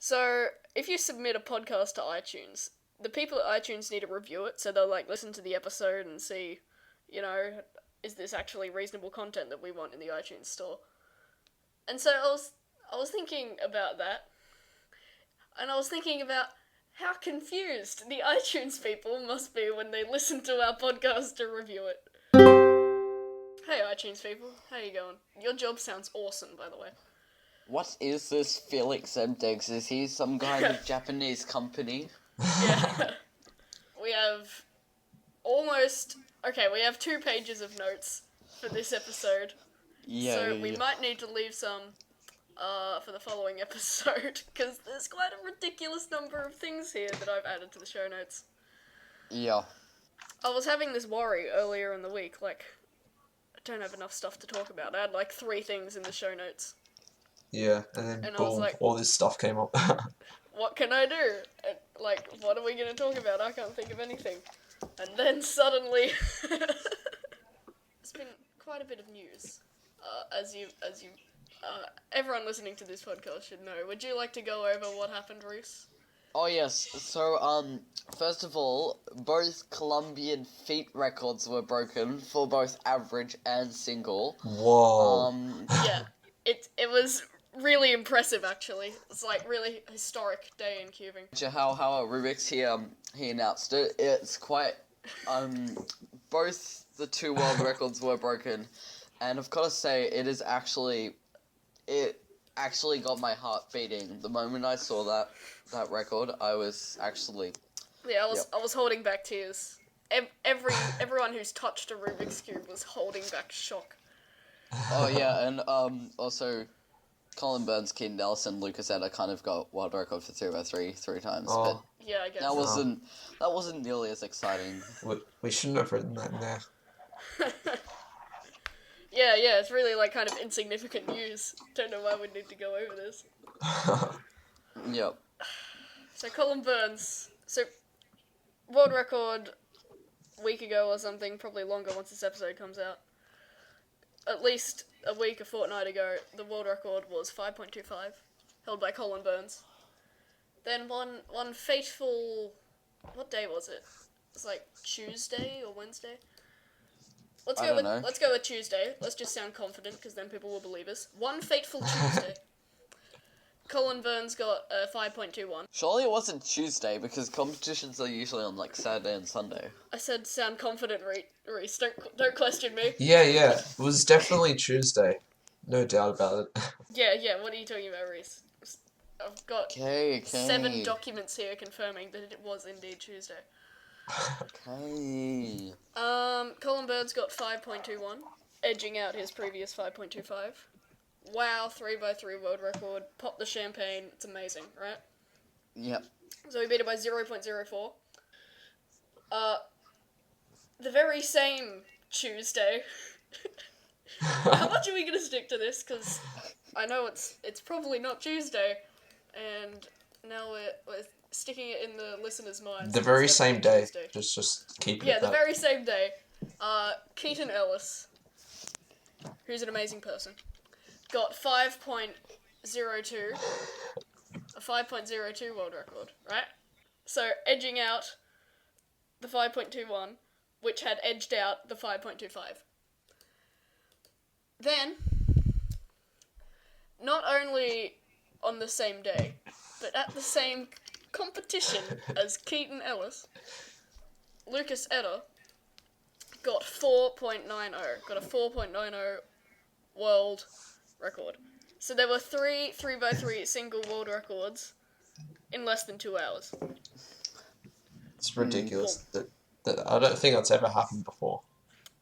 So, if you submit a podcast to iTunes, the people at iTunes need to review it, so they'll, listen to the episode and see, is this actually reasonable content that we want in the iTunes store? And so I was thinking about that, and I was thinking about how confused the iTunes people must be when they listen to our podcast to review it. Hey iTunes people, how you going? Your job sounds awesome, by the way. What is this Felix Mdex? Is he some kind of Japanese company? Yeah. We have we have 2 pages of notes for this episode. Yeah. So we might need to leave some for the following episode, because there's quite a ridiculous number of things here that I've added to the show notes. Yeah. I was having this worry earlier in the week, I don't have enough stuff to talk about. I had 3 things in the show notes. Yeah, and then boom, all this stuff came up. What can I do? And, what are we going to talk about? I can't think of anything. And then suddenly, there's been quite a bit of news, as you everyone listening to this podcast should know. Would you like to go over what happened, Rhys? Oh yes, so first of all, both Colombian feat records were broken for both average and single. Whoa. Yeah, it was really impressive, actually. It's really historic day in cubing. How Rubik's he announced it. It's quite both the 2 world records were broken, and I've got to say it actually got my heart beating. The moment I saw that record, I was actually... Yeah, I was holding back tears. Everyone who's touched a Rubik's Cube was holding back shock. Oh yeah, and also Colin Burns, Keaton Nelson, Lucas Etta kind of got world record for 3x3 3 times, but yeah, I guess that wasn't nearly as exciting. We shouldn't have written that in there. Yeah, it's really kind of insignificant news. Don't know why we need to go over this. Yep. So Colin Burns, world record a week ago or something, probably longer once this episode comes out. At least a fortnight ago, the world record was 5.25, held by Colin Burns. Then one fateful... What day was it? It was Tuesday or Wednesday? Let's go with Tuesday. Let's just sound confident, because then people will believe us. One fateful Tuesday, Colin Burns got 5.21. Surely it wasn't Tuesday, because competitions are usually on Saturday and Sunday. I said sound confident, Rhys. Don't question me. Yeah, it was definitely Tuesday. No doubt about it. Yeah, what are you talking about, Rhys? I've got Okay. 7 documents here confirming that it was indeed Tuesday. Okay. Colin Burns got 5.21, edging out his previous 5.25. Wow, 3x3 world record. Pop the champagne. It's amazing, right? Yep. So he beat it by 0.04. The very same Tuesday. How much are we gonna stick to this? Because I know it's probably not Tuesday, and now we're sticking it in the listeners' minds. The very same day. Just keep it. Yeah, the very same day. Keaton Ellis, who's an amazing person, got 5.02, a 5.02 world record, right? So edging out the 5.21, which had edged out the 5.25. Then, not only on the same day, but at the same competition as Keaton Ellis, Lucas Etta got 4.90, got a 4.90 world record. So there were 3 3x3 single world records in less than 2 hours. It's ridiculous. That I don't think that's ever happened before.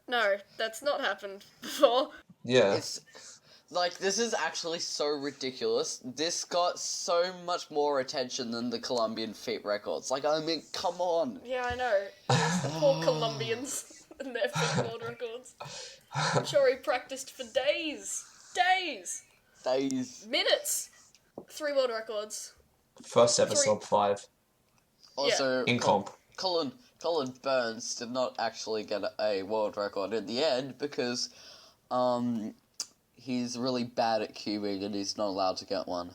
No, that's not happened before. Yeah. It's this is actually so ridiculous. This got so much more attention than the Colombian feat records. I mean, come on. Yeah, I know. It's the poor Colombians and their feat world records. I'm sure he practiced for days. Minutes. 3 world records. First ever sub 5. Also, in comp. Colin Burns did not actually get a world record in the end because he's really bad at cubing and he's not allowed to get one.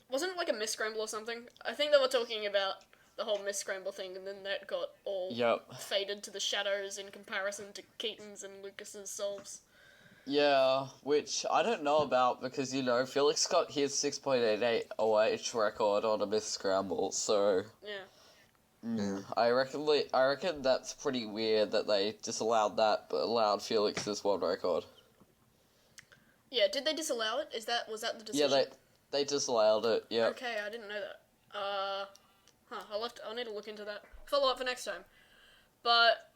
wasn't it like a Miss Scramble or something? I think they were talking about the whole Miss Scramble thing, and then that got all faded to the shadows in comparison to Keaton's and Lucas's solves. Yeah, which I don't know about because, you know, Felix got his 6.88 OH record on a Miss Scramble, so... Yeah. I reckon that's pretty weird that they disallowed that but allowed Felix's world record. Yeah, did they disallow it? Was that the decision? Yeah, they disallowed it, yeah. Okay, I didn't know that. I'll need to look into that. Follow up for next time. But,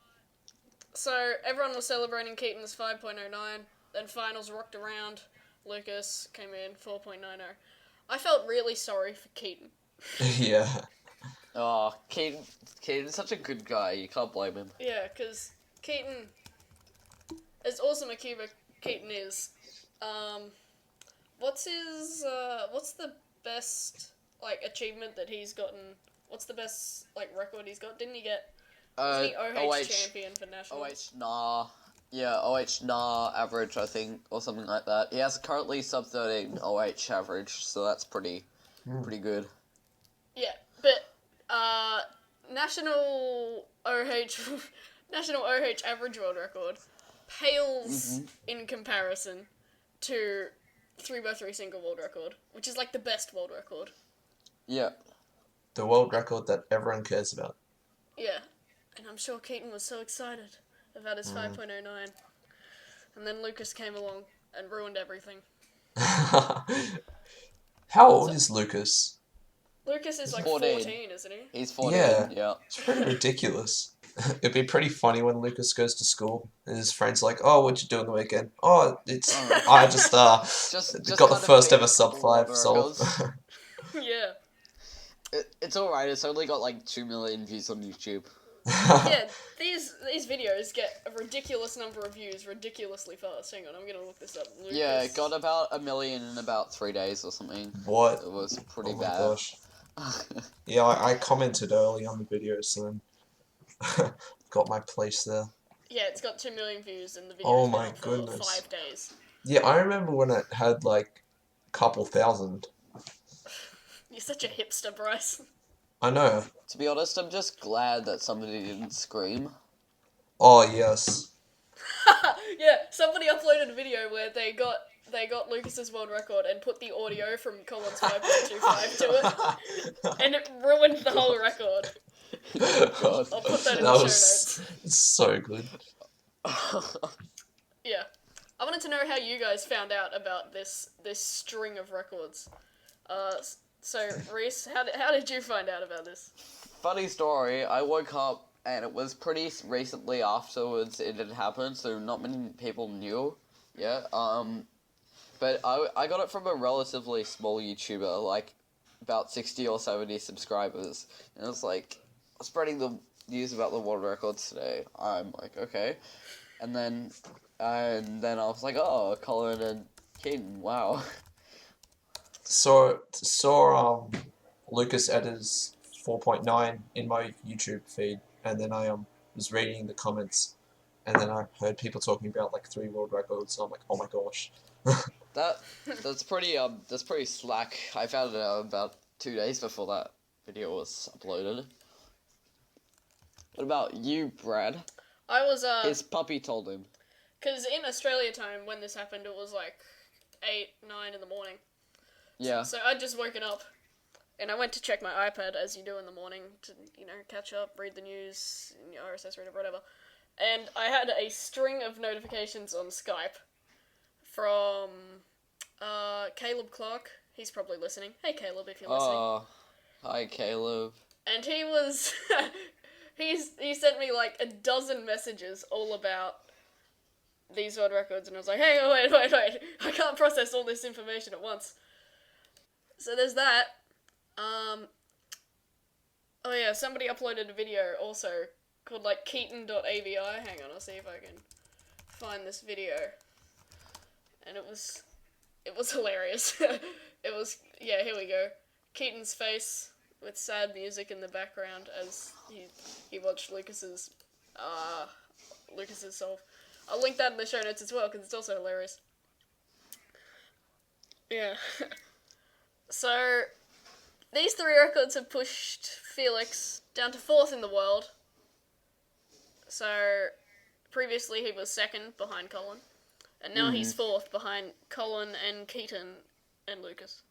so, everyone was celebrating Keaton's 5.09, then finals rocked around, Lucas came in 4.90. I felt really sorry for Keaton. Yeah. Oh, Keaton's such a good guy, you can't blame him. Yeah, because Keaton, as awesome a Cuba Keaton is, what's the best, like, achievement that he's gotten? What's the best, like, record he's got? Didn't he get, wasn't he OH champion for nationals? OH average, I think, or something like that. He has currently sub 13 OH average, so that's pretty good. Yeah, but, national OH average world record pales in comparison to 3x3 single world record, which is like the best world record. Yeah. The world record that everyone cares about. Yeah, and I'm sure Keaton was so excited about his 5.09, and then Lucas came along and ruined everything. How old is Lucas? Lucas is like 14, isn't he? He's 14, yeah. It's pretty ridiculous. It'd be pretty funny when Lucas goes to school and his friends like, "Oh, what'd you do on the weekend?" "Oh, I just got the first ever sub 5 solve." Yeah. It's alright, it's only got like 2 million views on YouTube. Yeah, these videos get a ridiculous number of views ridiculously fast. Hang on, I'm gonna look this up. Lucas. Yeah, it got about 1 million in about 3 days or something. What? It was pretty bad. Oh my gosh. Yeah, I commented early on the video, so then got my place there. Yeah, it's got 2 million views and the video's Oh been my up for goodness. 5 days. Yeah, I remember when it had like a couple thousand. You're such a hipster, Bryce. I know. To be honest, I'm just glad that somebody didn't scream. Oh yes. Yeah, somebody uploaded a video where they got Lucas's world record and put the audio from Colin's 5.25 to it, and it ruined the whole record. God. I'll put that in That the show was notes. so good. Yeah. I wanted to know how you guys found out about this string of records. So, Rhys, how did you find out about this? Funny story, I woke up and it was pretty recently afterwards it had happened, so not many people knew. Yeah, but I got it from a relatively small YouTuber, like about 60 or 70 subscribers, and it was like, spreading the news about the world records today. I'm like, okay. And then I was like, oh, Colin and Keaton, wow. Saw Lucas Editors 4.9 in my YouTube feed, and then I was reading the comments, and then I heard people talking about like 3 world records. So I'm like, oh my gosh. That's pretty slack. I found it out about 2 days before that video was uploaded. What about you, Brad? I was, His puppy told him. because in Australia time, when this happened, it was like 8, 9 in the morning. Yeah. So I'd just woken up, and I went to check my iPad, as you do in the morning, to, catch up, read the news, RSS reader, whatever. And I had a string of notifications on Skype from Caleb Clark. He's probably listening. Hey, Caleb, if you're listening. Oh, hi, Caleb. And he was... he sent me like a dozen messages all about these world records, and I was like, hey, wait, I can't process all this information at once. So there's that. Oh yeah, somebody uploaded a video also called like Keaton.avi. Hang on, I'll see if I can find this video. And it was hilarious. It was, yeah, here we go. Keaton's face with sad music in the background as he watched Lucas's solve. I'll link that in the show notes as well because it's also hilarious. Yeah. So these 3 records have pushed Felix down to 4th in the world. So, previously he was 2nd behind Colin. And now he's 4th behind Colin and Keaton and Lucas.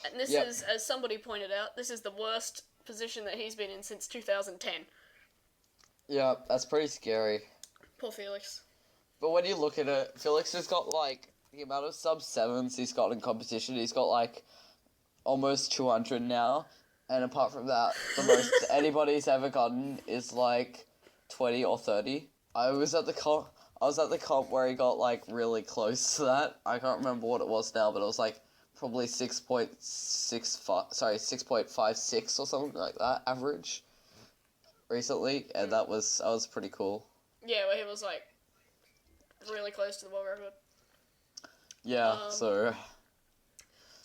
And this is, as somebody pointed out, this is the worst position that he's been in since 2010. Yeah, that's pretty scary. Poor Felix. But when you look at it, Felix has got, like, the amount of sub-7s he's got in competition, he's got, like, almost 200 now. And apart from that, the most anybody's ever gotten is, like, 20 or 30. I was at the comp where he got, like, really close to that. I can't remember what it was now, but it was, like, probably 6.56 or something like that, average, recently. And that was pretty cool. Yeah, where he was, like, really close to the world record. Yeah, so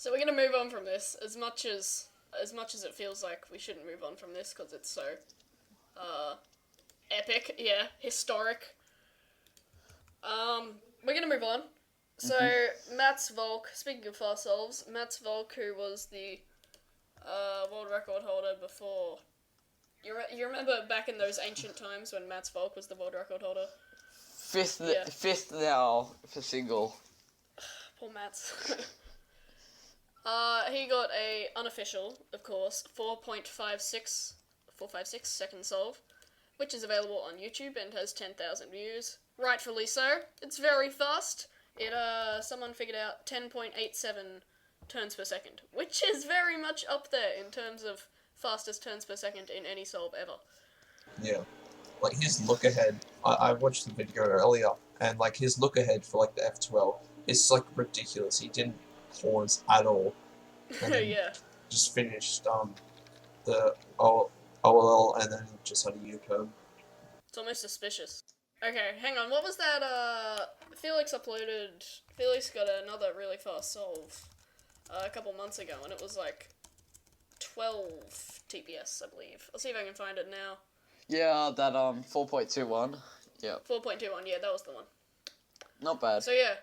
we're gonna move on from this. As much as it feels like we shouldn't move on from this because it's so epic, historic. We're gonna move on. So Mats Volk, speaking of fast solves, Mats Volk, who was the world record holder before. You remember back in those ancient times when Mats Volk was the world record holder? Fifth now for single. Poor Mats. He got a unofficial, of course, 4.56 second solve, which is available on YouTube and has 10,000 views. Rightfully so. It's very fast. Someone figured out 10.87 turns per second, which is very much up there in terms of fastest turns per second in any solve ever. Yeah. Like, his look ahead, I watched the video earlier, and, like, his look ahead for, like, the F12 is, like, ridiculous. He didn't pause at all. And then just finished, the OLL and then just had a U-turn. It's almost suspicious. Okay, hang on, what was that, Felix got another really fast solve, a couple months ago, and it was, like, 12 TPS, I believe. I'll see if I can find it now. Yeah, that 4.21. Yeah. 4.21, yeah, that was the one. Not bad. So yeah,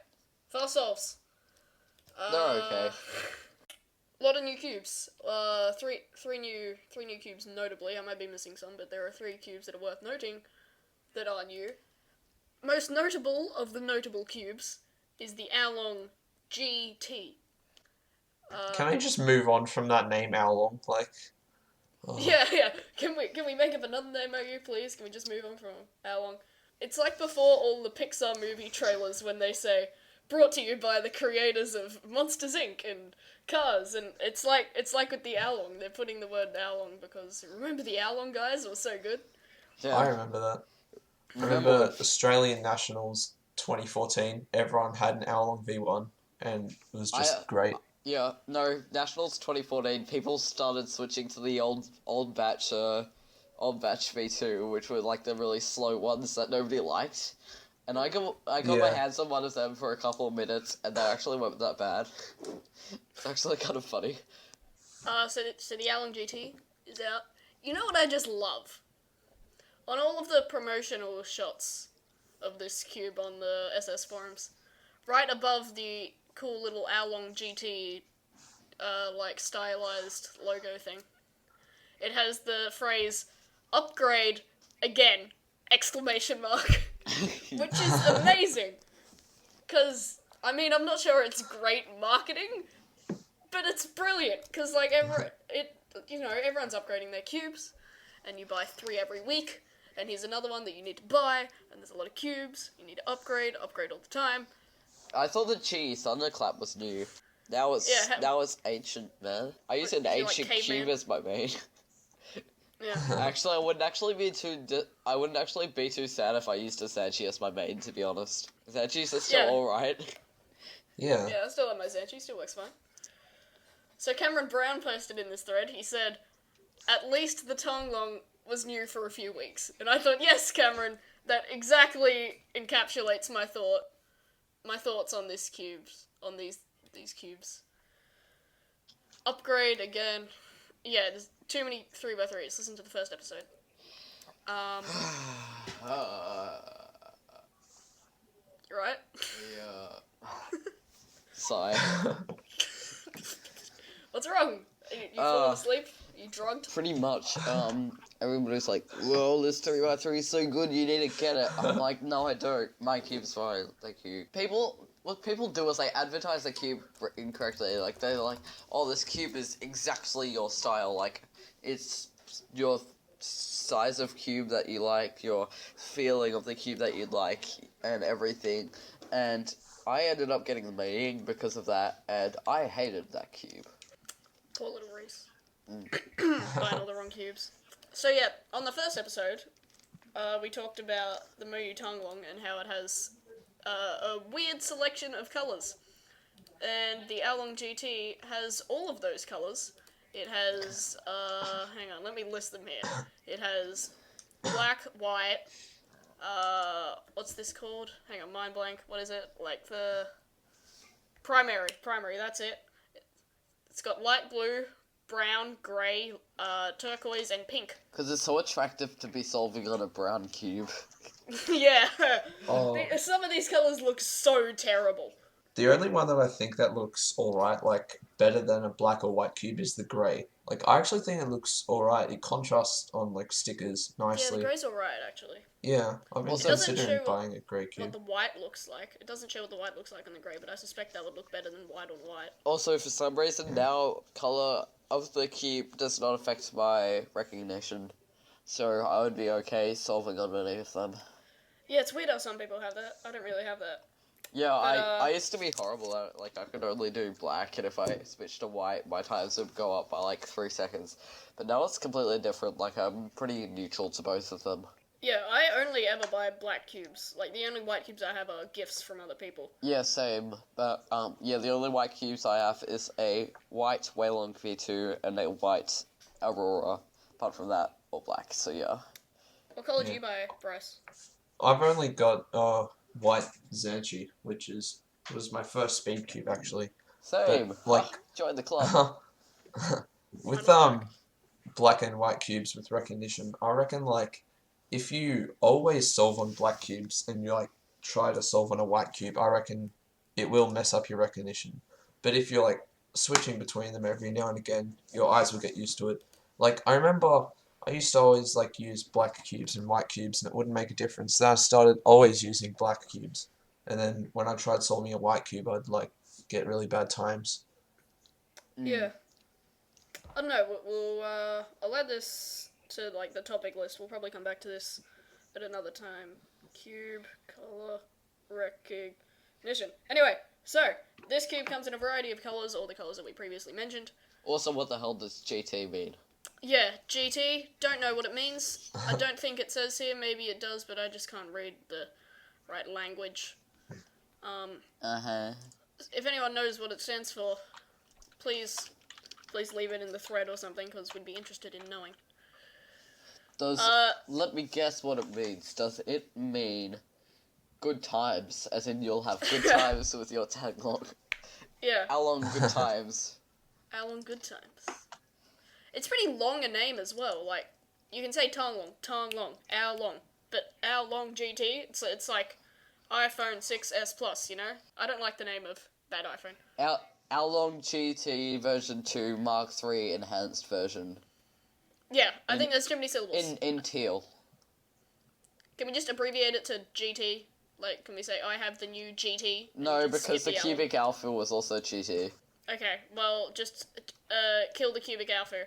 fast solves. They're okay. A lot of new cubes. Three new cubes notably. I might be missing some, but there are 3 cubes that are worth noting that are new. Most notable of the notable cubes is the AoLong GT. Can I just move on from that name, AoLong? Like, Yeah. Can we make up another name, OU, please? Can we just move on from AoLong? It's like before all the Pixar movie trailers when they say, brought to you by the creators of Monsters, Inc. and Cars, and it's like with the AoLong. They're putting the word AoLong because, remember the AoLong guys? It was so good. Yeah. I remember that. I remember Australian Nationals 2014. Everyone had an AoLong V1, and it was just great. Yeah, no, Nationals 2014, people started switching to the old batch V2, which were like the really slow ones that nobody liked. And I got my hands on one of them for a couple of minutes, and they actually weren't that bad. It's actually kind of funny. So the AoLong GT is out. You know what I just love? On all of the promotional shots of this cube on the SS forums, right above the cool little AoLong GT, like, stylized logo thing, it has the phrase, upgrade again, exclamation mark, which is amazing, because, I mean, I'm not sure it's great marketing, but it's brilliant, because, like, everyone's upgrading their cubes, and you buy 3 every week, and here's another one that you need to buy, and there's a lot of cubes, you need to upgrade all the time. I thought the Chi Thunderclap was new. That was ancient, man. I use an ancient cube as my main. Yeah. Actually, I wouldn't actually be too sad if I used a Sanchi as my main, to be honest. Sanchis are still alright. Yeah. Yeah, I still have my Sanchi, still works fine. So Cameron Brown posted in this thread, he said, at least the Tonglong was new for a few weeks. And I thought, yes, Cameron, that exactly encapsulates my thoughts on these cubes. These cubes. Upgrade again. Yeah, there's too many 3x3s. Listen to the first episode. Right? Yeah. Sigh. What's wrong? You falling asleep? You drugged? Pretty much. Everybody's like, "Well, this 3x3 is so good, you need to get it." I'm like, "No, I don't. My cube's fine. Thank you." What people do is they advertise the cube incorrectly. Like they're like, "Oh, this cube is exactly your style. Like, it's your size of cube that you like, your feeling of the cube that you'd like, and everything." And I ended up getting the meeting because of that, and I hated that cube. Poor little Rhys. Buying all the wrong cubes. So yeah, on the first episode, we talked about the Muyu Tanglong and how it has a weird selection of colours. And the AoLong GT has all of those colours. It has, hang on, let me list them here. It has black, white, what's this called? Hang on, mind blank. What is it? Like the primary, that's it. It's got light blue, brown, grey, turquoise, and pink. Because it's so attractive to be solving on a brown cube. Yeah. Oh. Some of these colours look so terrible. The only one that I think that looks alright, like better than a black or white cube, is the grey. Like, I actually think it looks alright. It contrasts on like stickers Yeah, nicely. the grey's alright, actually. Yeah, I've been Also, considering buying a grey What cube. the white looks like. It doesn't show what the white looks like on the grey, but I suspect that would look better than white on white. Also, for some reason, now colour of the cube does not affect my recognition. So I would be okay solving on any of them. Yeah, it's weird how some people have that. I don't really have that. Yeah, But, I used to be horrible at it. Like, I could only do black, and if I switched to white, my times would go up by like 3 seconds. But now it's completely different. Like, I'm pretty neutral to both of them. Yeah, I only ever buy black cubes. Like, the only white cubes I have are gifts from other people. Yeah, same. But, yeah, the only white cubes I have is a white AoLong V2 and a white Aurora. Apart from that, all black, so yeah. What colour do you buy, Bryce? I've only got white Xanchi, which was my first speed cube actually. Same. But, like, join the club. with black and white cubes with recognition, I reckon like if you always solve on black cubes and you like try to solve on a white cube, I reckon it will mess up your recognition. But if you're like switching between them every now and again, your eyes will get used to it. Like I remember I used to always like use black cubes and white cubes and it wouldn't make a difference. Then I started always using black cubes. And then when I tried solving a white cube, I'd like get really bad times. Yeah. I don't know, I'll add this to, like, the topic list. We'll probably come back to this at another time. Cube, colour, recognition. Anyway, so, this cube comes in a variety of colours, all the colours that we previously mentioned. Also, what the hell does GT mean? Yeah, GT, don't know what it means. I don't think it says here, maybe it does, but I just can't read the right language. If anyone knows what it stands for, please leave it in the thread or something, because we'd be interested in knowing. Let me guess what it means. Does it mean good times, as in you'll have good times with your Tanglong? Yeah. AoLong good times. AoLong good times. It's pretty long a name as well, like, you can say Tanglong, AoLong, but AoLong GT, it's like iPhone 6S Plus, you know? I don't like the name of that iPhone. AoLong GT version 2 Mark III enhanced version. Yeah, I think there's too many syllables. In teal. Can we just abbreviate it to GT? Like, can we say, I have the new GT? No, because the cubic alpha was also GT. Okay, well, just kill the cubic alpha.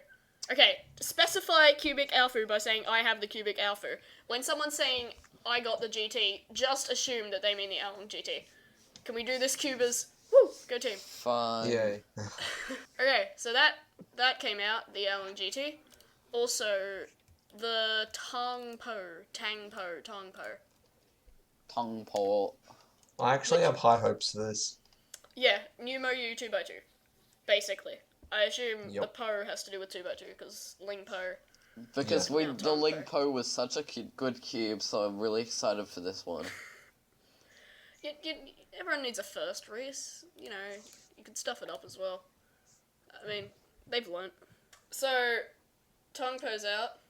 Okay, specify cubic alpha by saying, I have the cubic alpha. When someone's saying, I got the GT, just assume that they mean the AoLong GT. Can we do this, cubers? Woo! Go team. Fine. Yay. Okay, so that came out, the AoLong GT. Also, the Tangpo. Tangpo. I actually have high hopes for this. Yeah, new Moyu 2x2. Basically. I assume Yep. the Po has to do with 2x2, because Ling Po. Because Yeah. the Ling Po was such a good cube, so I'm really excited for this one. Everyone needs a first, Rhys. You know, you can stuff it up as well. I mean, they've learnt. So, Tangpo's out.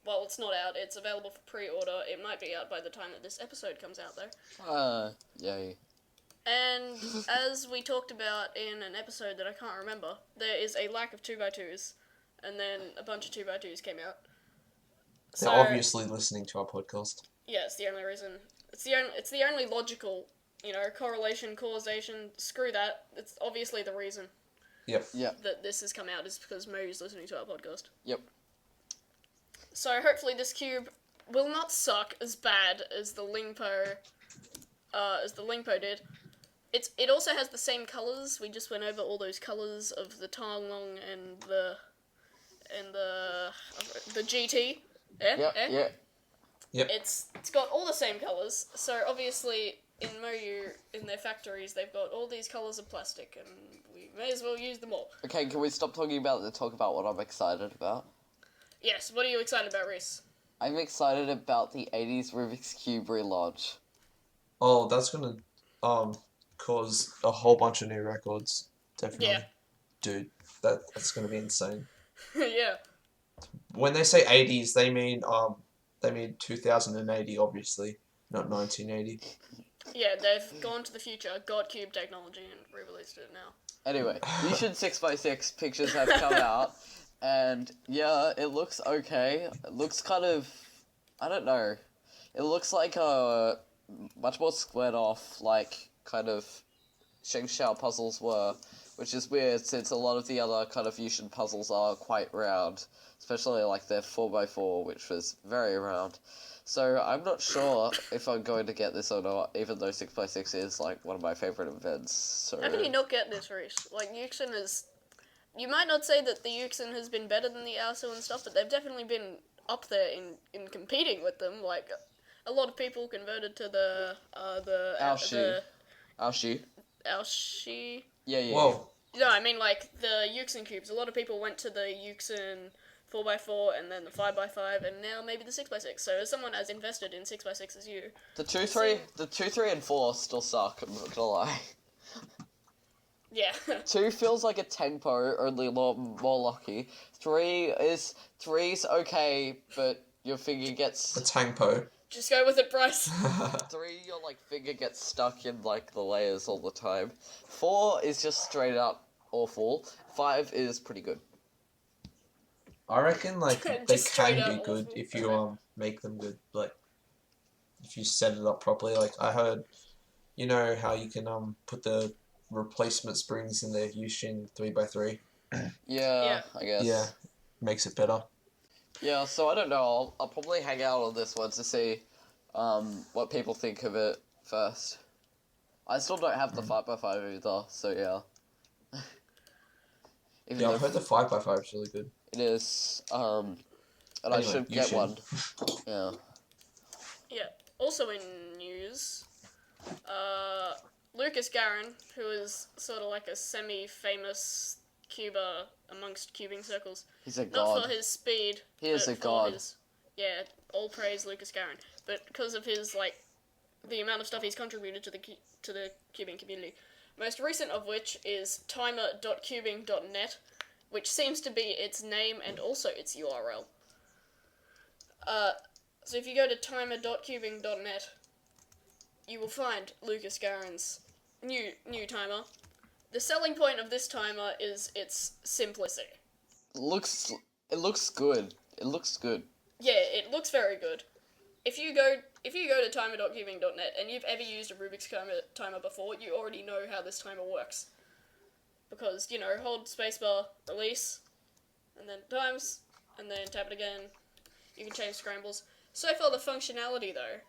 Well, it's not out. It's available for pre-order. It might be out by the time that this episode comes out, though. Yay. And as we talked about in an episode that I can't remember, there is a lack of 2x2s, and then a bunch of 2x2s came out. They're obviously listening to our podcast. Yeah, it's the only reason. It's the only logical, correlation, causation. Screw that. It's obviously the reason. Yep. That this has come out is because Mo's listening to our podcast. Yep. So hopefully this cube will not suck as bad as the Lingpo did. It also has the same colours. We just went over all those colours of the AoLong and the GT. Yeah. Yep. It's got all the same colours. So obviously in Moyu, in their factories, they've got all these colours of plastic, and we may as well use them all. Okay, can we stop talking about it and talk about what I'm excited about? Yes. What are you excited about, Rhys? I'm excited about the 80s Rubik's Cube relaunch. Oh, that's gonna cause a whole bunch of new records. Definitely. Yeah. Dude, that's gonna be insane. Yeah. When they say 80s, they mean 2080, obviously, not 1980. Yeah, they've gone to the future, got cube technology, and re-released it now. Anyway, Yuxin 6x6 pictures have come out, and yeah, it looks okay. It looks kind of, I don't know, it looks like a much more squared off, like, kind of Sheng Xiao puzzles were, which is weird since a lot of the other kind of Yuxin puzzles are quite round, especially like their 4x4, which was very round. So I'm not sure if I'm going to get this or not, even though 6x6 is like one of my favourite events. So How can you not get this, Rhys? Like, Yuxin is... You might not say that the Yuxin has been better than the AoSu and stuff, but they've definitely been up there in competing with them. Like, a lot of people converted to the Aoshi. Yeah. Whoa. No, I mean, like, the Yuxin cubes. A lot of people went to the Yuxin 4x4 and then the 5x5 and now maybe the 6x6. So as someone as invested in 6x6 as you... The 2, 3, and 4 still suck, I'm not gonna lie. Yeah. 2 feels like a Tangpo, only more lucky. 3's okay, but your finger gets... A Tangpo. Just go with it, Bryce. 3, your like finger gets stuck in like the layers all the time. 4 is just straight up awful. 5 is pretty good. I reckon like they Just straight can be up good awful. if you make them good. Like if you set it up properly. Like I heard, you know how you can put the replacement springs in the Yuxin 3x3. Yeah, I guess. Yeah, makes it better. Yeah, so I don't know. I'll probably hang out on this one to see what people think of it first. I still don't have the 5x5 either, so yeah. Even Yeah, though I've heard the 5x5 is really good. it is, and Anyway, I should you get should. one. Yeah. Yeah. Also in news, Lucas Garron, who is sort of like a semi-famous cuber amongst cubing circles. He's a Not god. for his speed. He is but a for god. Yeah, all praise Lucas Garron. But because of his, like, the amount of stuff he's contributed to the cubing community. Most recent of which is timer.cubing.net, which seems to be its name and also its URL. So if you go to timer.cubing.net, you will find Lucas Garron's new timer. The selling point of this timer is its simplicity. It looks good. It looks good. Yeah, it looks very good. If you go to timer.cubing.net and you've ever used a Rubik's timer before, you already know how this timer works. Because, hold spacebar, release, and then times, and then tap it again. You can change scrambles. So far, the functionality, though,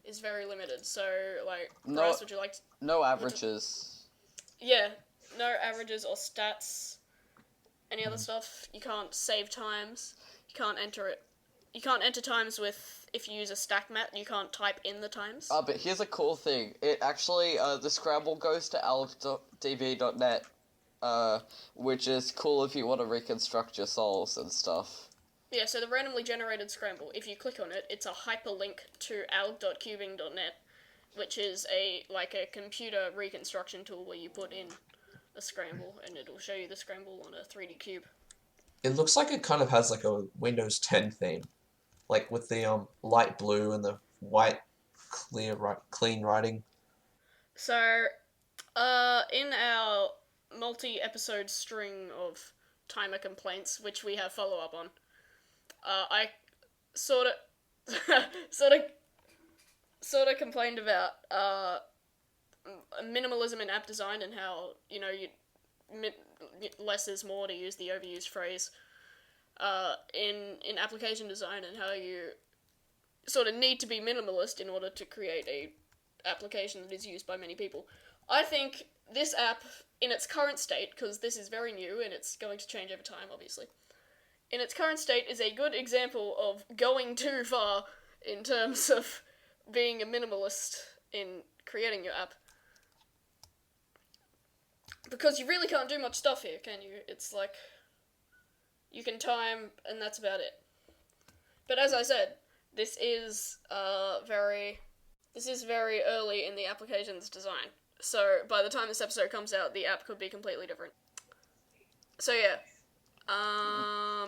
is very limited. So, like, Bryce, would you like to... No averages. Yeah, no averages or stats. Any other stuff. You can't save times. You can't enter it. You can't enter times with, if you use a stack mat, you can't type in the times. But here's a cool thing. It actually, the scramble goes to alpdb.net, which is cool if you want to reconstruct your solves and stuff. Yeah, so the randomly generated scramble, if you click on it, it's a hyperlink to alg.cubing.net, which is a computer reconstruction tool where you put in a scramble and it'll show you the scramble on a 3D cube. It looks like it kind of has like a Windows 10 theme, like with the light blue and the white clean writing. So In our multi-episode string of timer complaints, which we have follow-up on, I sort of, sort of complained about minimalism in app design and how less is more, to use the overused phrase, in application design, and how you sort of need to be minimalist in order to create a application that is used by many people. I think this app, in its current state, because this is very new and it's going to change over time, obviously, in its current state is a good example of going too far in terms of being a minimalist in creating your app. Because you really can't do much stuff here, can you? It's like, you can time, and that's about it. But as I said, this is very early in the application's design. So by the time this episode comes out, the app could be completely different. So yeah,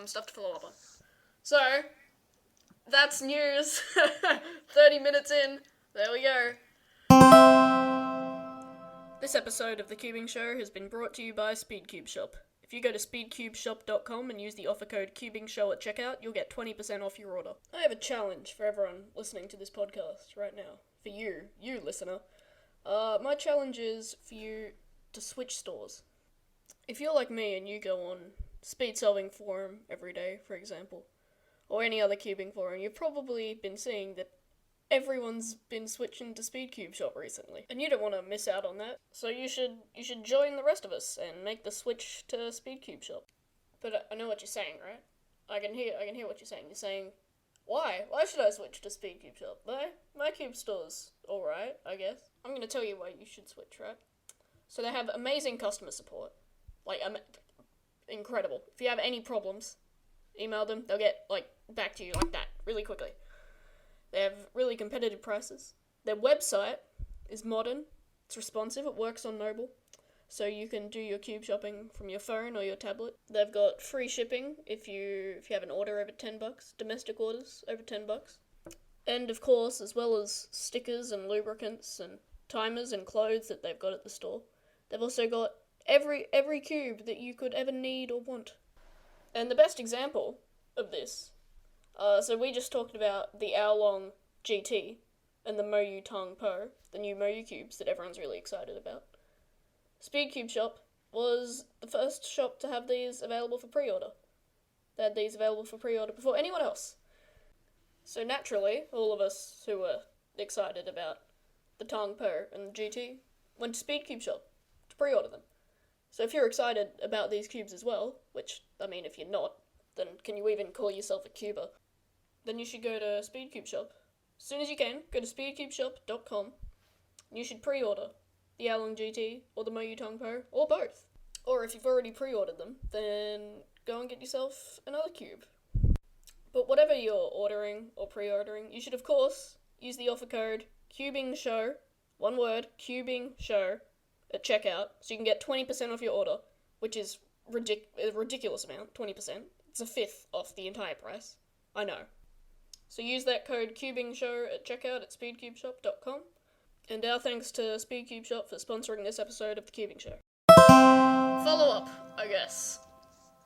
stuff to follow up on. So, that's news. 30 minutes in, there we go. This episode of The Cubing Show has been brought to you by Speedcube Shop. If you go to speedcubeshop.com and use the offer code CubingShow at checkout, you'll get 20% off your order. I have a challenge for everyone listening to this podcast right now. For you listener. My challenge is for you to switch stores. If you're like me and you go on Speed Solving Forum every day, for example, or any other cubing forum, you've probably been seeing that everyone's been switching to Speedcube Shop recently, and you don't want to miss out on that. So you should join the rest of us and make the switch to Speedcube Shop. But I know what you're saying, right? I can hear what you're saying. You're saying, why? Why should I switch to Speedcube Shop? My cube store's alright, I guess. I'm gonna tell you why you should switch, right? So they have amazing customer support. Like, incredible. If you have any problems, email them. They'll get, back to you like that, really quickly. They have really competitive prices. Their website is modern. It's responsive. It works on mobile. So you can do your cube shopping from your phone or your tablet. They've got free shipping if you have an order over $10, domestic orders over $10. And of course, as well as stickers and lubricants and timers and clothes that they've got at the store, they've also got every cube that you could ever need or want. And the best example of this, so we just talked about the AoLong GT and the Tangpo, the new Moyu cubes that everyone's really excited about. Speedcube Shop was the first shop to have these available for pre-order. They had these available for pre-order before anyone else. So naturally, all of us who were excited about the Tangpo and the GT went to Speedcube Shop to pre-order them. So if you're excited about these cubes as well, which, I mean, if you're not, then can you even call yourself a cuber? Then you should go to Speedcube Shop. As soon as you can, go to speedcubeshop.com, and you should pre-order the AoLong GT, or the Moyu Tangpo, or both. Or if you've already pre-ordered them, then go and get yourself another cube. But whatever you're ordering or pre-ordering, you should of course use the offer code CubingShow, one word, CubingShow, at checkout, so you can get 20% off your order, which is a ridiculous amount, 20%. It's a fifth off the entire price. I know. So use that code CubingShow at checkout at speedcubeshop.com. And our thanks to Speedcube Shop for sponsoring this episode of The Cubing Show. Follow-up, I guess.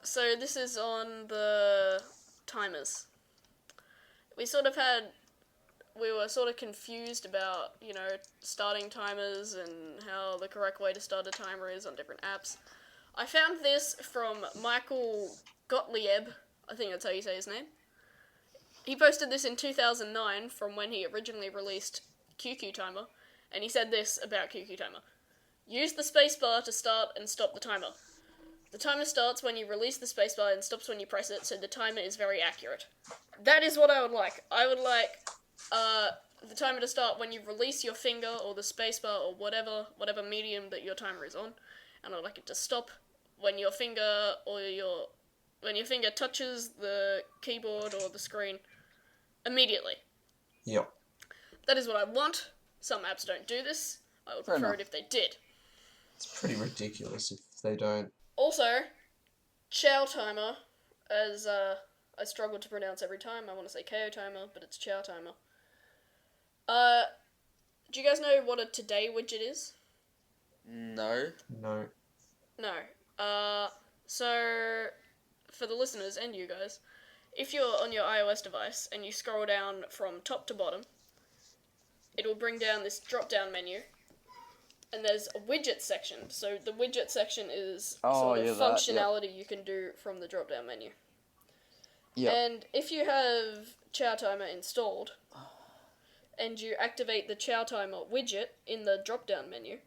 So this is on the timers. We were sort of confused about, starting timers and how the correct way to start a timer is on different apps. I found this from Michael Gottlieb, I think that's how you say his name. He posted this in 2009 from when he originally released QQ Timer, and he said this about QQ Timer. Use the spacebar to start and stop the timer. The timer starts when you release the spacebar and stops when you press it, so the timer is very accurate. That is what I would like. I would like the timer to start when you release your finger or the spacebar or whatever medium that your timer is on, and I'd like it to stop when your finger touches the keyboard or the screen immediately. Yep. That is what I want. Some apps don't do this. I would prefer it if they did. It's pretty ridiculous if they don't. Also, Chow Timer, as I struggle to pronounce every time. I want to say KO Timer, but it's Chow Timer. Do you guys know what a Today widget is? No. No. No. So for the listeners and you guys, if you're on your iOS device and you scroll down from top to bottom, it'll bring down this drop-down menu, and there's a widget section. So the widget section is sort of functionality you can do from the drop-down menu. Yeah. And if you have Chow Timer installed, and you activate the Chow Timer widget in the drop-down menu,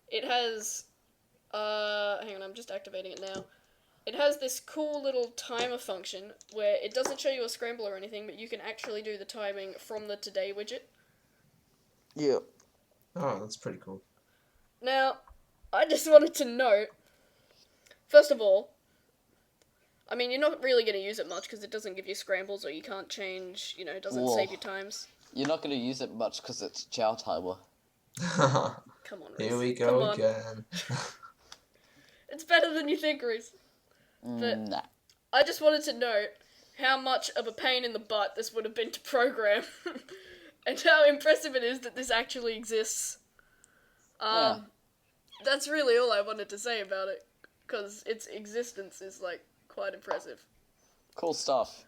it has... hang on, I'm just activating it now. It has this cool little timer function where it doesn't show you a scramble or anything, but you can actually do the timing from the Today widget. Yeah. Oh, that's pretty cool. Now, I just wanted to note, first of all, I mean, you're not really going to use it much because it doesn't give you scrambles or you can't change, it doesn't save you times. You're not going to use it much because it's Chow Timer. Come on, Rhys. Here we go again. It's better than you think, Rhys. But Nah. I just wanted to note how much of a pain in the butt this would have been to program, and how impressive it is that this actually exists. Yeah. That's really all I wanted to say about it, because its existence is, quite impressive. Cool stuff.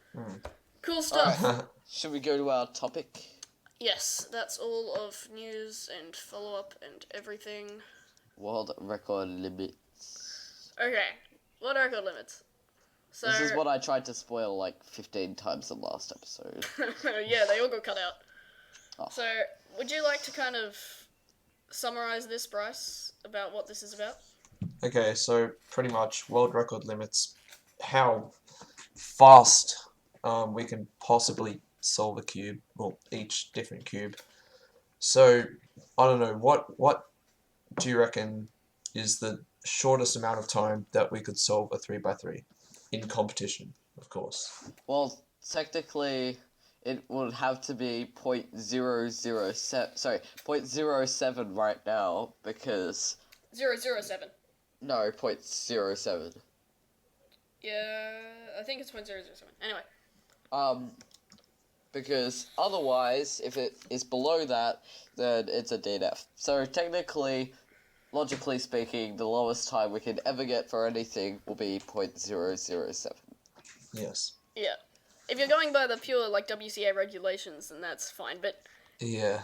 Cool stuff. Alright. Should we go to our topic? Yes, that's all of news and follow-up and everything. World record limits. Okay, what record limits? So, This is what I tried to spoil 15 times in the last episode. yeah, they all got cut out. Oh. So, would you like to kind of summarize this, Bryce, about what this is about? Okay, so pretty much world record limits, how fast we can possibly solve a cube, well, each different cube. So, I don't know, what do you reckon is the shortest amount of time that we could solve a 3x3 in competition, of course? Well, technically, it would have to be 0.007 right now, because... 007. No, 0.07. Yeah, I think it's 0.007. Anyway. Because otherwise, if it is below that, then it's a DNF. So technically, logically speaking, the lowest time we can ever get for anything will be 0.007. Yes. Yeah. If you're going by the pure, WCA regulations, then that's fine, but... Yeah.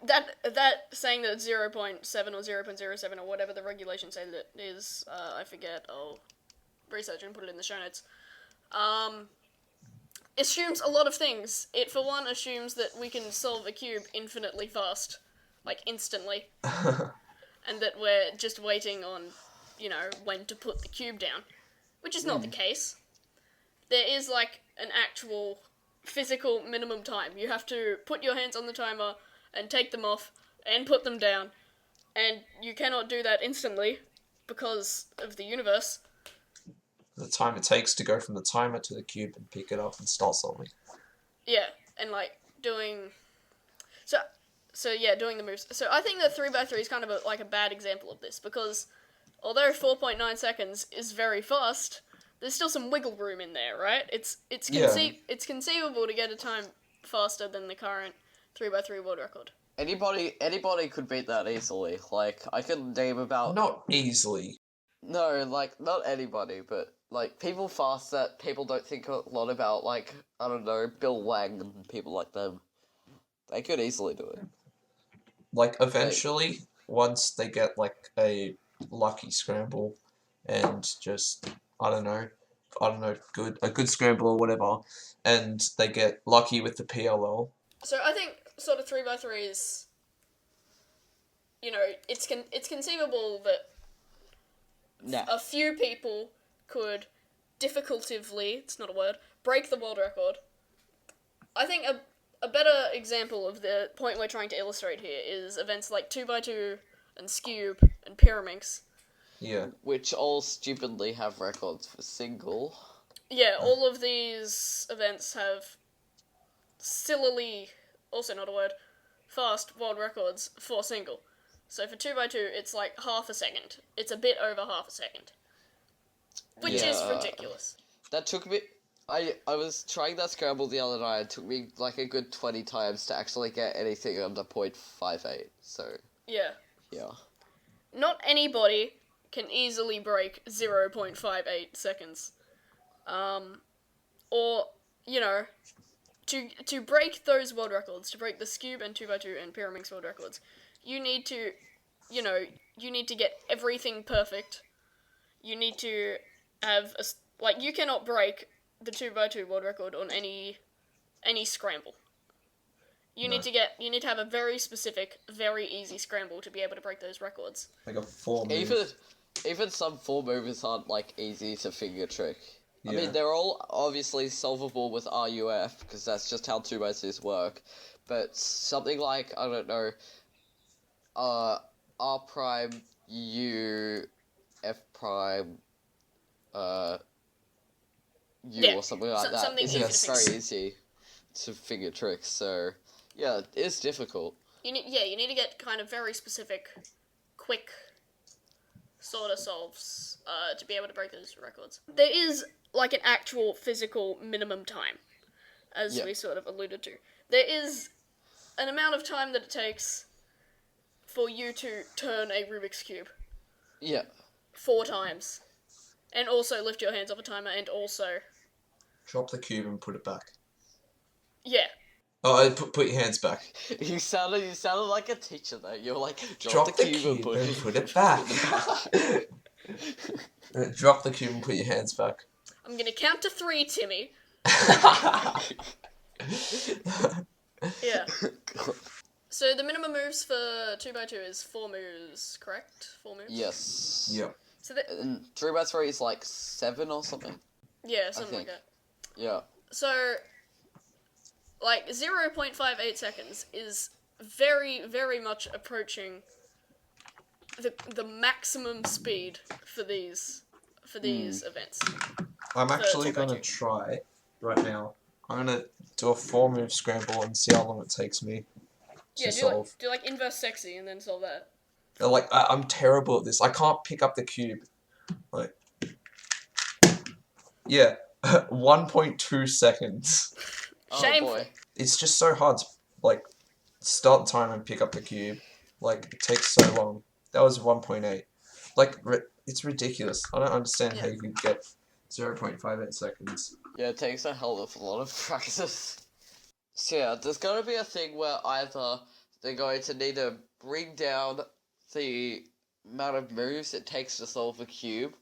That saying that it's 0.7 or 0.07 or whatever the regulation says it is, I forget, I'll research and put it in the show notes, assumes a lot of things. It, for one, assumes that we can solve a cube infinitely fast, instantly, and that we're just waiting on, when to put the cube down, which is not the case. There is, an actual physical minimum time. You have to put your hands on the timer and take them off and put them down, and you cannot do that instantly because of the universe. The time it takes to go from the timer to the cube and pick it up and start solving. Yeah, and doing... So yeah, doing the moves. So I think that 3x3 is kind of a bad example of this, because although 4.9 seconds is very fast, there's still some wiggle room in there, right? It's conceivable to get a time faster than the current 3x3 world record. Anybody could beat that easily. I could name about... Not easily. No, not anybody, but, people fast that people don't think a lot about, I don't know, Bill Wang and people like them. They could easily do it. Eventually, once they get, a lucky scramble and just, I don't know, a good scramble or whatever, and they get lucky with the PLL. So I think sort of 3x3 is, it's conceivable that a few people could difficultively, it's not a word, break the world record. I think a better example of the point we're trying to illustrate here is events like 2x2 and Scube and Pyraminx. Yeah. Which all stupidly have records for single. Yeah, all of these events have sillily, also not a word, fast world records for single. So for 2x2, it's half a second. It's a bit over half a second. Which is ridiculous. That took me... I was trying that scramble the other night. It took me a good 20 times to actually get anything under 0.58, so... Yeah. Yeah. not anybody can easily break 0.58 seconds. Or, you know, to break those world records, to break the Scube and 2x2 and Pyraminx world records, you need to, you know, you need to get everything perfect. You need to have, you cannot break the 2x2 world record on any scramble. You need to have a very specific, very easy scramble to be able to break those records. Like a 4 move. Even some 4 moves aren't, like, easy to figure trick. Yeah. I mean, they're all obviously solvable with RUF, because that's just how 2x2s work. But something like, I don't know, R prime, U, F prime, U or something like that. Something It's easy to very easy to figure tricks, so yeah, it's difficult. You need to get kind of very specific, quick sort of solves to be able to break those records. There is like an actual physical minimum time, as we sort of alluded to. There is an amount of time that it takes for you to turn a Rubik's Cube. Yeah. 4 times. And also lift your hands off a timer, and also... Drop the cube and put it back. Yeah. Oh, put your hands back. You sounded like a teacher though. You're like, drop the cube and put it back. Drop the cube and put your hands back. I'm gonna count to 3, Timmy. Yeah. So the minimum moves for 2x2 is 4 moves, correct? 4 moves? Yes. Yep. So 3x3 is like 7 or something. Yeah, something like that. Yeah. So, like, 0.58 seconds is very, very much approaching the maximum speed for these events. I'm actually gonna try right now. I'm gonna do a 4 move scramble and see how long it takes me to solve. Do like inverse sexy and then solve that. Like I'm terrible at this. I can't pick up the cube. Like, yeah, 1.2 seconds. Shameful. Oh boy. It's just so hard to like start the time and pick up the cube. Like it takes so long. That was 1.8. Like it's ridiculous. I don't understand how you could get 0.58 seconds. Yeah, it takes a hell of a lot of practice. So yeah, there's going to be a thing where either they're going to need to bring down the amount of moves it takes to solve a cube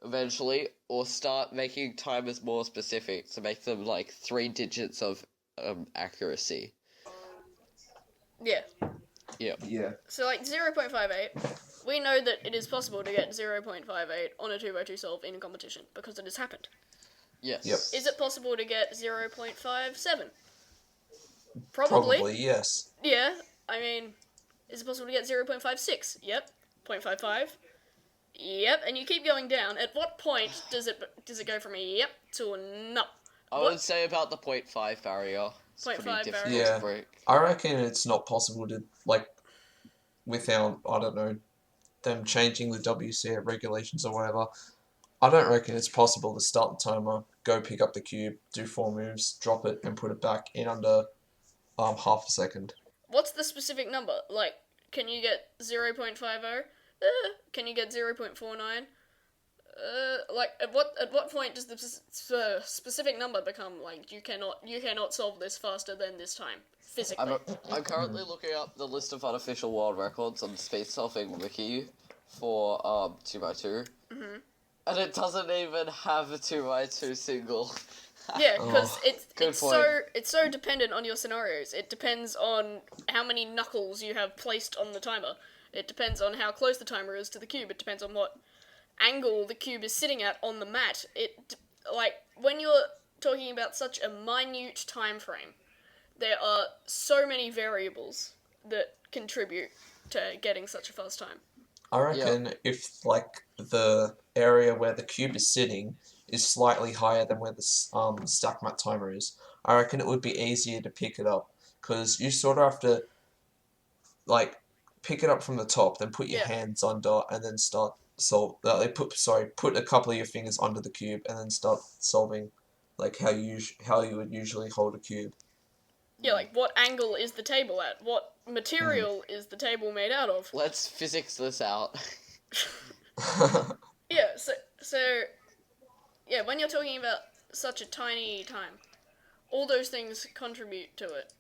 eventually, or start making timers more specific to make them like 3 digits of accuracy. Yeah. Yeah. Yeah. So like 0.58, we know that it is possible to get 0.58 on a 2x2 solve in a competition because it has happened. Yes. Yep. Is it possible to get 0.57? Probably, yes. Yeah, I mean, is it possible to get 0.56? Yep. 0.55? Yep, and you keep going down. At what point does it go from a yep to a no? I would say about the 0.5 barrier. It's 0.5 pretty difficult barrier. to break. I reckon it's not possible to, like, without, I don't know, them changing the WCA regulations or whatever. I don't reckon it's possible to start the timer, go pick up the cube, do 4 moves, drop it, and put it back in under half a second. What's the specific number? Like, can you get 0.50? Can you get 0.49? Like, at what point does the specific number become, like, you cannot solve this faster than this time, physically? I'm currently looking up the list of unofficial world records on Space Solving Wiki for 2x2. Mm-hmm. And it doesn't even have a 2x2 single. Yeah, because it's so dependent on your scenarios. It depends on how many knuckles you have placed on the timer. It depends on how close the timer is to the cube. It depends on what angle the cube is sitting at on the mat. When you're talking about such a minute time frame, there are so many variables that contribute to getting such a fast time. I reckon if, like, the area where the cube is sitting is slightly higher than where the stack mat timer is, I reckon it would be easier to pick it up, because you sort of have to, like, pick it up from the top, then put your hands under, and then start put a couple of your fingers under the cube, and then start solving, like, how you would usually hold a cube. Yeah, like, what angle is the table at? What material is the table made out of? Let's physics this out. Yeah, so, yeah, when you're talking about such a tiny time, all those things contribute to it,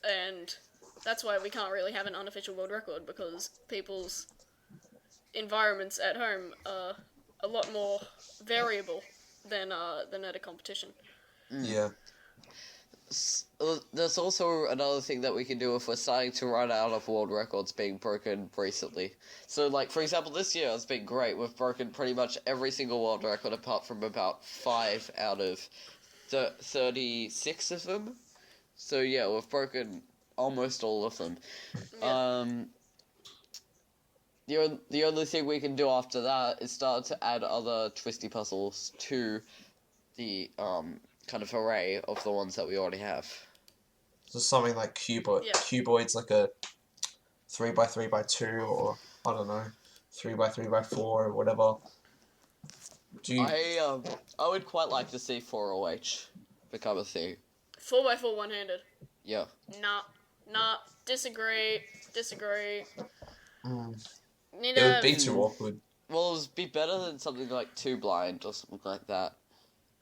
and that's why we can't really have an unofficial world record, because people's environments at home are a lot more variable than at a competition. Yeah. There's also another thing that we can do if we're starting to run out of world records being broken recently. So, like, for example, this year has been great. We've broken pretty much every single world record apart from about 5 out of 36 of them. So, yeah, we've broken almost all of them. Yeah. The only thing we can do after that is start to add other twisty puzzles to the, kind of array of the ones that we already have. So something like cuboid. Yeah. Cuboid's like a 3x3x2, or I don't know, 3x3x4 or whatever. Do you? I would quite like to see 4OH become a thing. 4x4 one-handed. Yeah. Nah. Disagree. Need It a... would be too awkward. Well, it would be better than something like 2 blind or something like that.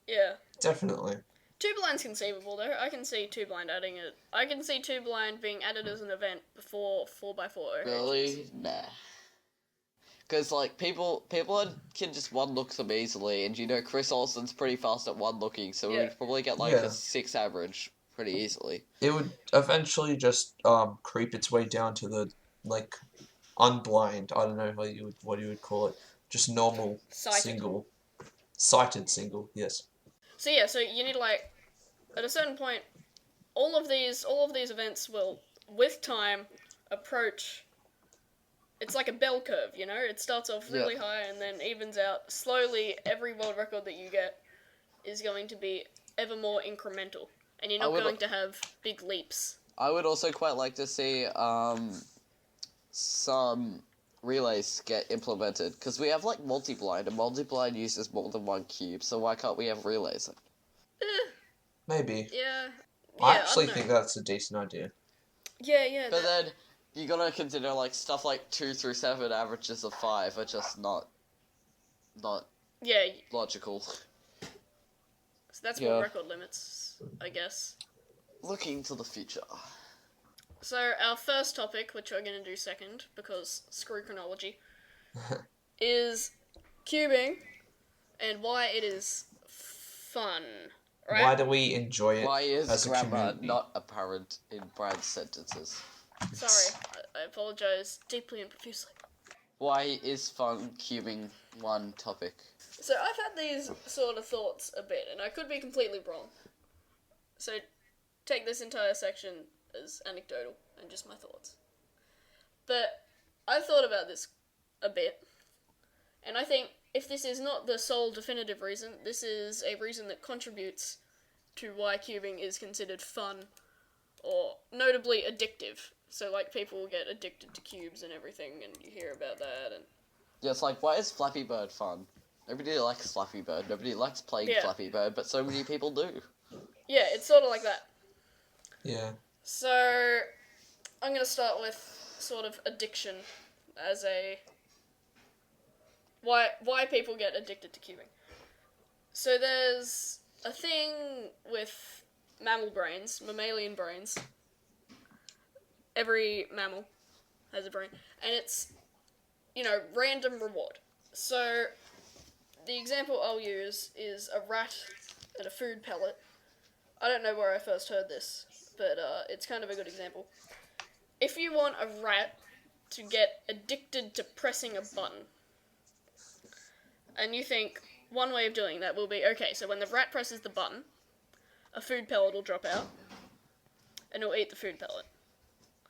Yeah. Definitely. 2 blind's conceivable, though. I can see 2 blind adding it. I can see 2 blind being added as an event before 4x4. Really? Nah. Because, like, people can just one-look them easily, and, you know, Chris Olsen's pretty fast at one-looking, so Yeah. we'd probably get, like, Yeah. a 6 average pretty easily. It would eventually just creep its way down to the, like, unblind. I don't know what you would call it. Just normal Sighted. single. Sighted single, yes. So yeah, so you need, like, at a certain point, all of these events will, with time, approach. It's like a bell curve, you know? It starts off really high and then evens out. Slowly, every world record that you get is going to be ever more incremental. And you're not going to have big leaps. I would also quite like to see some relays get implemented, because we have, like, multi-blind, and multi-blind uses more than 1 cube, so why can't we have relays? Maybe. Yeah. I actually don't know. think that's a decent idea. Yeah. But then, you gotta consider, like, stuff like 2 through 7 averages of 5 are just not Yeah, logical. so that's world record limits, I guess. Looking to the future. So, our first topic, which we're going to do second, because screw chronology, is cubing and why it is fun, right? Why do we enjoy it Why is as a grammar community? not apparent in Brad's sentences? Sorry, I apologise deeply and profusely. Why is fun cubing one topic? So, I've had these sort of thoughts a bit, and I could be completely wrong. So, take this entire section as anecdotal and just my thoughts. But I've thought about this a bit, and I think if this is not the sole definitive reason, this is a reason that contributes to why cubing is considered fun, or notably addictive. So, like, people get addicted to cubes and everything, and you hear about that, and... Yeah, it's like, why is Flappy Bird fun? Nobody likes Flappy Bird, nobody likes playing Flappy Bird, but so many people do. Yeah, it's sort of like that. Yeah. So, I'm going to start with sort of addiction as a... Why people get addicted to cubing. So there's a thing with mammalian brains. Every mammal has a brain. And it's, random reward. So, the example I'll use is a rat and a food pellet. I don't know where I first heard this, but it's kind of a good example. If you want a rat to get addicted to pressing a button, and you think one way of doing that will be, okay, so when the rat presses the button, a food pellet will drop out, and it'll eat the food pellet.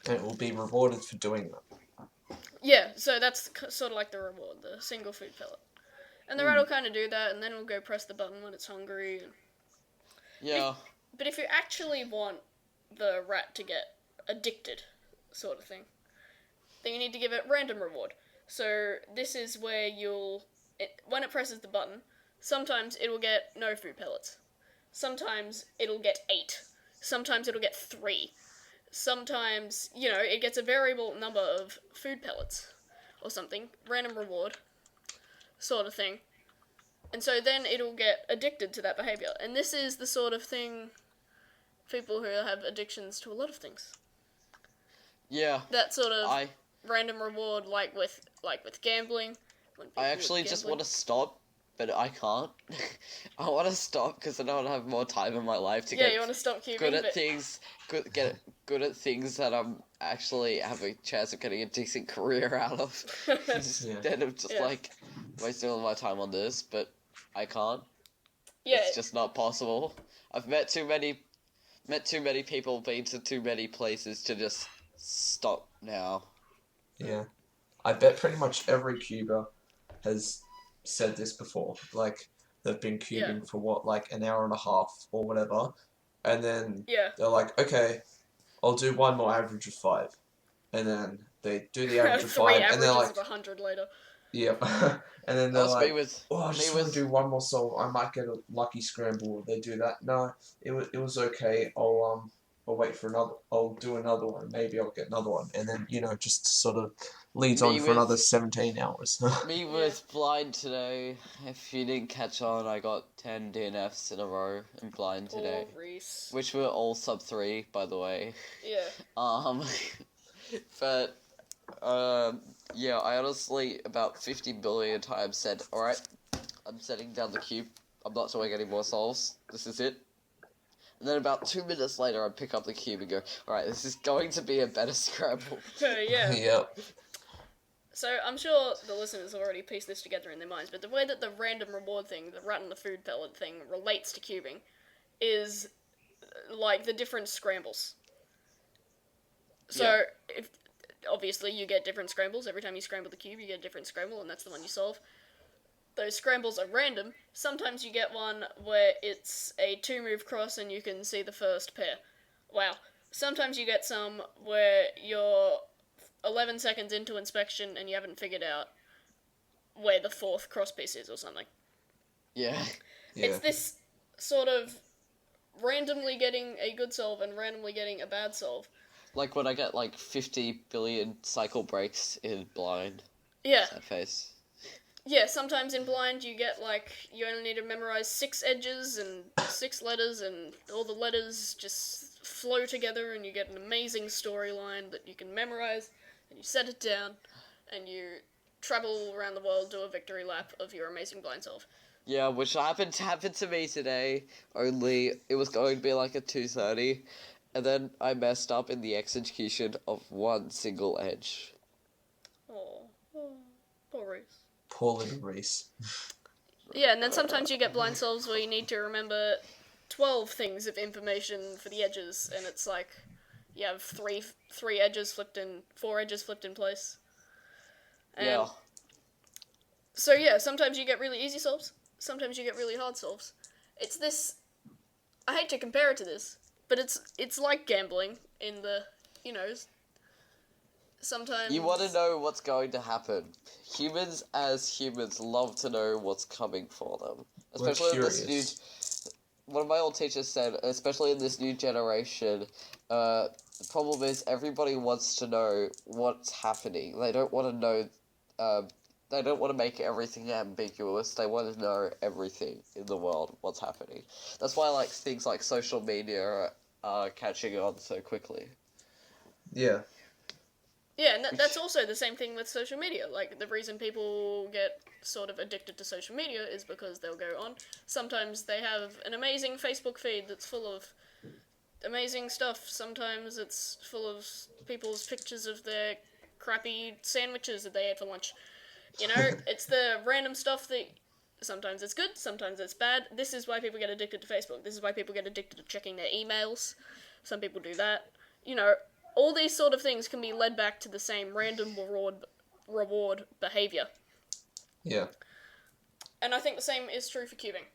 And it will be rewarded for doing that. Yeah, so that's sort of like the reward, the single food pellet. And the rat will kind of do that, and then it'll go press the button when it's hungry. And Yeah. But if you actually want the rat to get addicted, sort of thing, then you need to give it random reward. So this is where when it presses the button, sometimes it will get no food pellets. Sometimes it'll get 8. Sometimes it'll get 3. Sometimes, it gets a variable number of food pellets or something, random reward sort of thing. And so then it'll get addicted to that behavior. And this is the sort of thing people who have addictions to a lot of things. Yeah. That sort of random reward, like with gambling. I actually just want to stop, but I can't. I want to stop because I don't have more time in my life to get you want to stop cubing, good at things. Good at things that I'm actually have a chance of getting a decent career out of. Instead of just wasting all my time on this, but I can't. Yeah. It's just not possible. I've met too many people, been to too many places to just stop now. Yeah. I bet pretty much every cuber has said this before. Like, they've been cubing for what, like an hour and a half or whatever, and then they're like, okay, I'll do one more average of 5, and then they do the average of 5, and they're like, 100 later. Yep. And then they're like, I just want to do one more solve. I might get a lucky scramble. They do that. No, it was okay. I'll wait for another. I'll do another one. Maybe I'll get another one. And then just sort of leads on for another 17 hours. Me was blind today. If you didn't catch on, I got 10 DNFs in a row in blind today, Rhys. which were all sub 3, by the way. Yeah. But yeah, I honestly about 50 billion times said, alright, I'm setting down the cube. I'm not doing any more solves. This is it. And then about 2 minutes later, I pick up the cube and go, alright, this is going to be a better scramble. Yeah. Yep. So I'm sure the listeners already pieced this together in their minds, but the way that the random reward thing, the rat and the food pellet thing, relates to cubing is like the different scrambles. So, obviously you get different scrambles. Every time you scramble the cube, you get a different scramble, and that's the one you solve. Those scrambles are random. Sometimes you get one where it's a 2-move cross and you can see the first pair. Wow. Sometimes you get some where you're 11 seconds into inspection and you haven't figured out where the 4th cross piece is or something. Yeah. It's this sort of randomly getting a good solve and randomly getting a bad solve. Like when I get like 50 billion cycle breaks in blind. Yeah. Sad face. Yeah, sometimes in blind you get you only need to memorize 6 edges and 6 letters, and all the letters just flow together and you get an amazing storyline that you can memorize, and you set it down and you travel around the world, do a victory lap of your amazing blind solve. Yeah, which happened to me today, only it was going to be like a 2:30, and then I messed up in the execution of one single edge. Oh, poor Rhys. Poor little Rhys. Yeah, and then sometimes you get blind solves where you need to remember 12 things of information for the edges, and it's like you have 4 edges flipped in place. And so yeah, sometimes you get really easy solves, sometimes you get really hard solves. It's this, I hate to compare it to this, but it's like gambling in the, sometimes... You want to know what's going to happen. Humans as humans love to know what's coming for them. Especially in this new... One of my old teachers said, especially in this new generation, the problem is everybody wants to know what's happening. They don't want to know... they don't want to make everything ambiguous. They want to know everything in the world, what's happening. That's why things like social media are catching on so quickly. Yeah. Yeah, and that's also the same thing with social media. The reason people get sort of addicted to social media is because they'll go on. Sometimes they have an amazing Facebook feed that's full of amazing stuff. Sometimes it's full of people's pictures of their crappy sandwiches that they ate for lunch. It's the random stuff that sometimes it's good, sometimes it's bad. This is why people get addicted to Facebook. This is why people get addicted to checking their emails. Some people do that. All these sort of things can be led back to the same random reward behavior. Yeah. And I think the same is true for cubing.